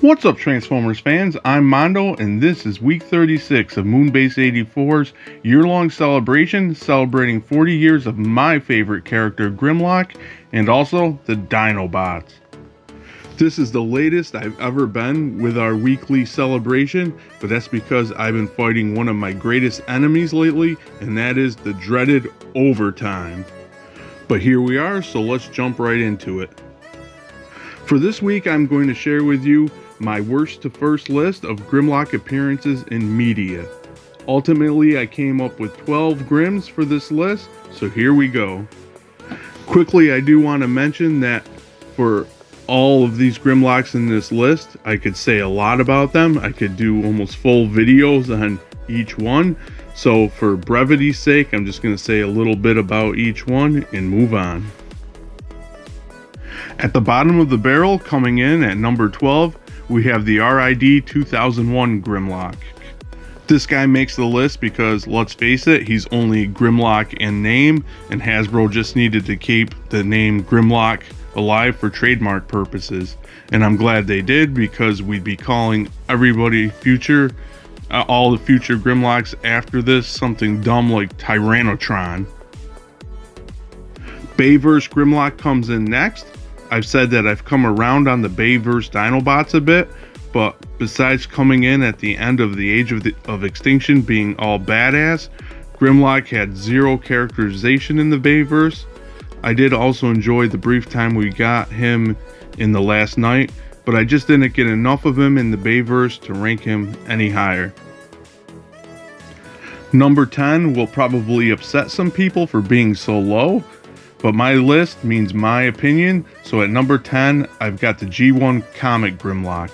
What's up, Transformers fans? I'm Mondo, and this is week 36 of Moonbase 84's year-long celebration, celebrating 40 years of my favorite character, Grimlock, and also the Dinobots. This is the latest I've ever been with our weekly celebration, but that's because I've been fighting one of my greatest enemies lately, and that is the dreaded overtime. But here we are, so let's jump right into it. For this week, I'm going to share with you my worst to first list of Grimlock appearances in media. Ultimately, I came up with 12 Grims for this list, so here we go. Quickly, I do want to mention that for all of these Grimlocks in this list, I could say a lot about them. I could do almost full videos on each one. So for brevity's sake, I'm just going to say a little bit about each one and move on. At the bottom of the barrel, coming in at number 12, we have the RID 2001 Grimlock. This guy makes the list because, let's face it, he's only Grimlock in name, and Hasbro just needed to keep the name Grimlock alive for trademark purposes. And I'm glad they did, because we'd be calling everybody all the future Grimlocks after this something dumb like Tyrannotron. Bayverse Grimlock comes in next. I've said that I've come around on the Bayverse Dinobots a bit, but besides coming in at the end of the Age of Extinction being all badass, Grimlock had zero characterization in the Bayverse. I did also enjoy the brief time we got him in the last night, but I just didn't get enough of him in the Bayverse to rank him any higher. Number 10 will probably upset some people for being so low, but my list means my opinion, so at number 10, I've got the G1 Comic Grimlock.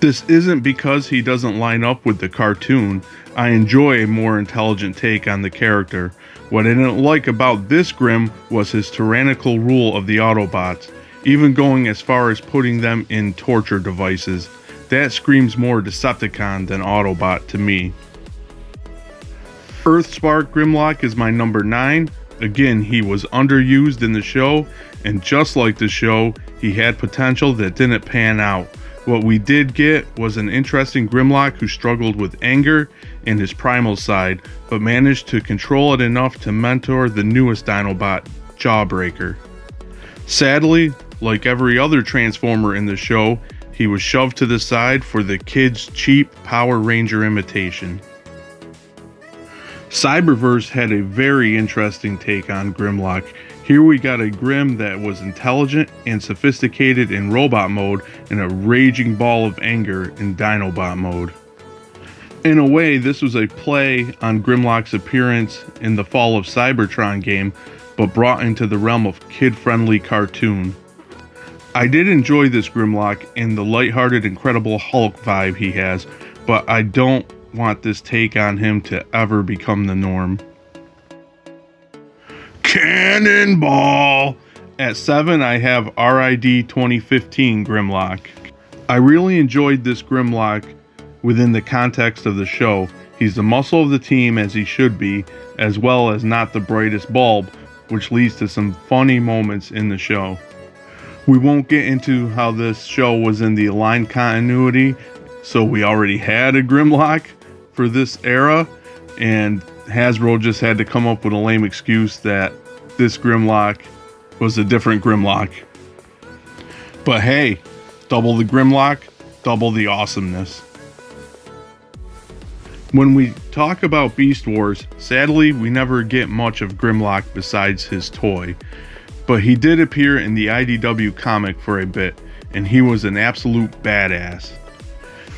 This isn't because he doesn't line up with the cartoon. I enjoy a more intelligent take on the character. What I didn't like about this Grim was his tyrannical rule of the Autobots, even going as far as putting them in torture devices. That screams more Decepticon than Autobot to me. Earthspark Grimlock is my number 9. Again, he was underused in the show, and just like the show, he had potential that didn't pan out. What we did get was an interesting Grimlock who struggled with anger and his primal side, but managed to control it enough to mentor the newest Dinobot, Jawbreaker. Sadly, like every other Transformer in the show, he was shoved to the side for the kids' cheap Power Ranger imitation. Cyberverse had a very interesting take on Grimlock. Here we got a Grim that was intelligent and sophisticated in robot mode and a raging ball of anger in Dinobot mode. In a way, this was a play on Grimlock's appearance in the Fall of Cybertron game, but brought into the realm of kid-friendly cartoon. I did enjoy this Grimlock and the lighthearted Incredible Hulk vibe he has, but I don't want this take on him to ever become the norm. Cannonball! At 7, I have RID 2015 Grimlock. I really enjoyed this Grimlock within the context of the show. He's the muscle of the team, as he should be, as well as not the brightest bulb, which leads to some funny moments in the show. We won't get into how this show was in the aligned continuity, so we already had a Grimlock for this era, and Hasbro just had to come up with a lame excuse that this Grimlock was a different Grimlock. But hey, double the Grimlock, double the awesomeness. When we talk about Beast Wars, sadly we never get much of Grimlock besides his toy, but he did appear in the IDW comic for a bit, and he was an absolute badass,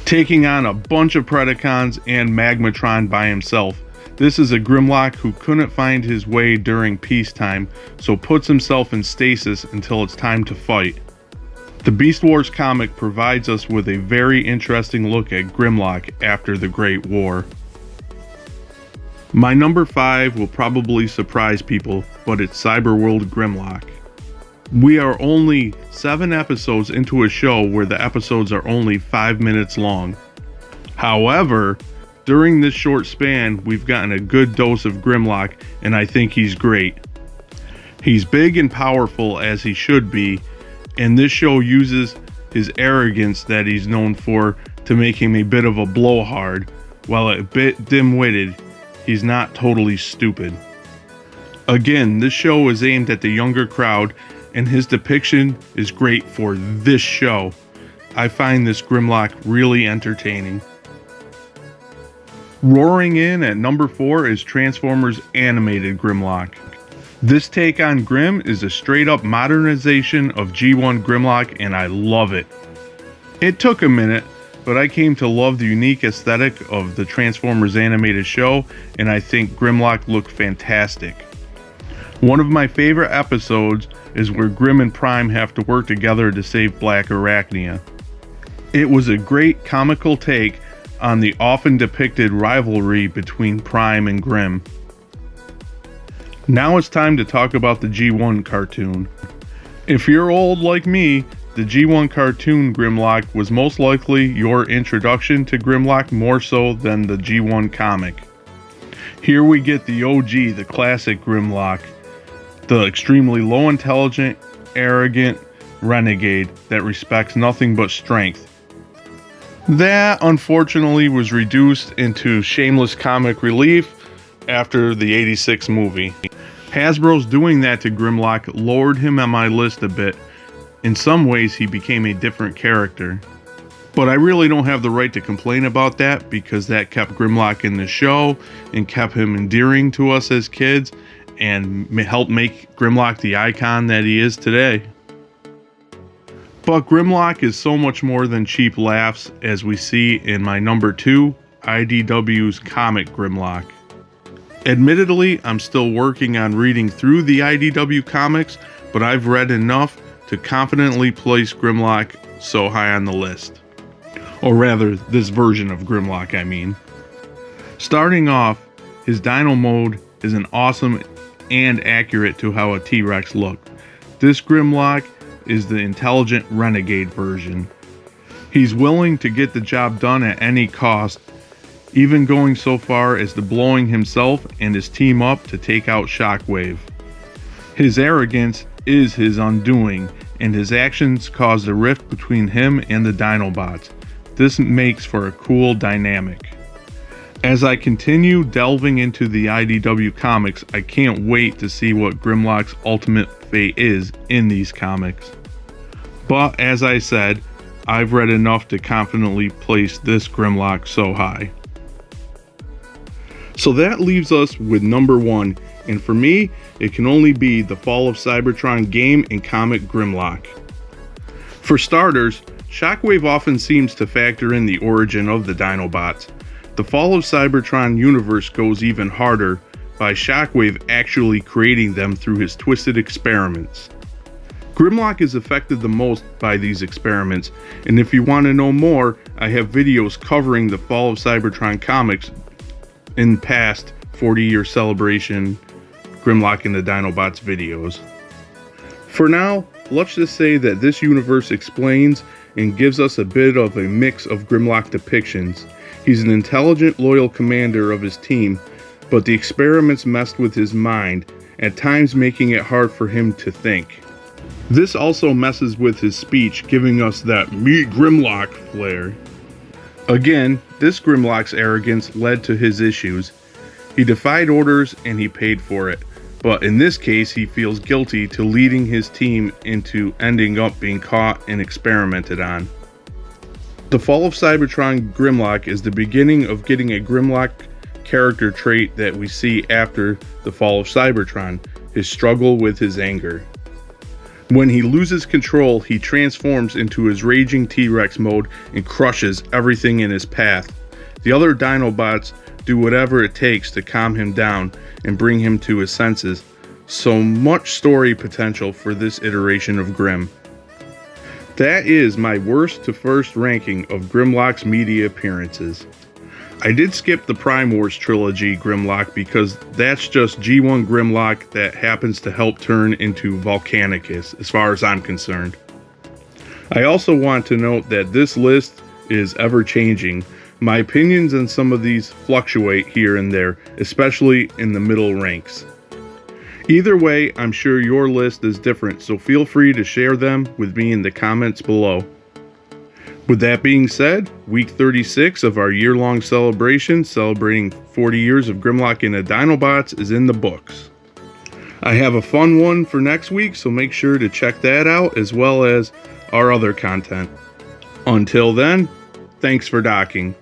taking on a bunch of Predacons and Magmatron by himself. This is a Grimlock who couldn't find his way during peacetime, so puts himself in stasis until it's time to fight. The Beast Wars comic provides us with a very interesting look at Grimlock after the Great War. My number 5 will probably surprise people, but it's Cyberworld Grimlock. We are only 7 episodes into a show where the episodes are only 5 minutes long. However, during this short span, we've gotten a good dose of Grimlock, and I think he's great. He's big and powerful as he should be, and this show uses his arrogance that he's known for to make him a bit of a blowhard. While a bit dim-witted, he's not totally stupid. Again, this show is aimed at the younger crowd, and his depiction is great for this show. I find this Grimlock really entertaining. Roaring in at number 4 is Transformers Animated Grimlock. This take on Grim is a straight-up modernization of G1 Grimlock, and I love it. It took a minute, but I came to love the unique aesthetic of the Transformers animated show, and I think Grimlock looked fantastic. One of my favorite episodes is where Grim and Prime have to work together to save Black Arachnia. It was a great comical take on the often depicted rivalry between Prime and Grim. Now it's time to talk about the G1 cartoon. If you're old like me, the G1 cartoon Grimlock was most likely your introduction to Grimlock more so than the G1 comic. Here we get the OG, the classic Grimlock, the extremely low intelligent, arrogant renegade that respects nothing but strength. That unfortunately was reduced into shameless comic relief after the '86 movie. Hasbro's doing that to Grimlock lowered him on my list a bit. In some ways, he became a different character. But I really don't have the right to complain about that because that kept Grimlock in the show and kept him endearing to us as kids and helped make Grimlock the icon that he is today. But Grimlock is so much more than cheap laughs, as we see in my number 2, IDW's comic Grimlock. Admittedly, I'm still working on reading through the IDW comics, but I've read enough to confidently place Grimlock so high on the list. Or rather, this version of Grimlock, I mean. Starting off, his Dino mode is an awesome and accurate to how a T-Rex looked. This Grimlock is the intelligent renegade version. He's willing to get the job done at any cost, even going so far as to blowing himself and his team up to take out Shockwave. His arrogance is his undoing, and his actions caused a rift between him and the Dinobots. This makes for a cool dynamic. As I continue delving into the IDW comics, I can't wait to see what Grimlock's ultimate fate is in these comics. But as I said, I've read enough to confidently place this Grimlock so high. So that leaves us with number 1, and for me, it can only be the Fall of Cybertron game and comic Grimlock. For starters, Shockwave often seems to factor in the origin of the Dinobots. The Fall of Cybertron universe goes even harder by Shockwave actually creating them through his twisted experiments. Grimlock is affected the most by these experiments, and if you want to know more, I have videos covering the Fall of Cybertron comics in past 40-year celebration Grimlock and the Dinobots videos. For now, let's just say that this universe explains and gives us a bit of a mix of Grimlock depictions. He's an intelligent, loyal commander of his team, but the experiments messed with his mind, at times making it hard for him to think. This also messes with his speech, giving us that "me Grimlock" flair. Again, this Grimlock's arrogance led to his issues. He defied orders and he paid for it, but in this case he feels guilty to leading his team into ending up being caught and experimented on. The Fall of Cybertron Grimlock is the beginning of getting a Grimlock character trait that we see after the Fall of Cybertron, his struggle with his anger. When he loses control, he transforms into his raging T-Rex mode and crushes everything in his path. The other Dinobots do whatever it takes to calm him down and bring him to his senses. So much story potential for this iteration of Grim. That is my worst to first ranking of Grimlock's media appearances. I did skip the Prime Wars trilogy Grimlock because that's just G1 Grimlock that happens to help turn into Volcanicus as far as I'm concerned. I also want to note that this list is ever changing. My opinions on some of these fluctuate here and there, especially in the middle ranks. Either way, I'm sure your list is different, so feel free to share them with me in the comments below. With that being said, week 36 of our year-long celebration celebrating 40 years of Grimlock and the Dinobots is in the books. I have a fun one for next week, so make sure to check that out as well as our other content. Until then, thanks for docking.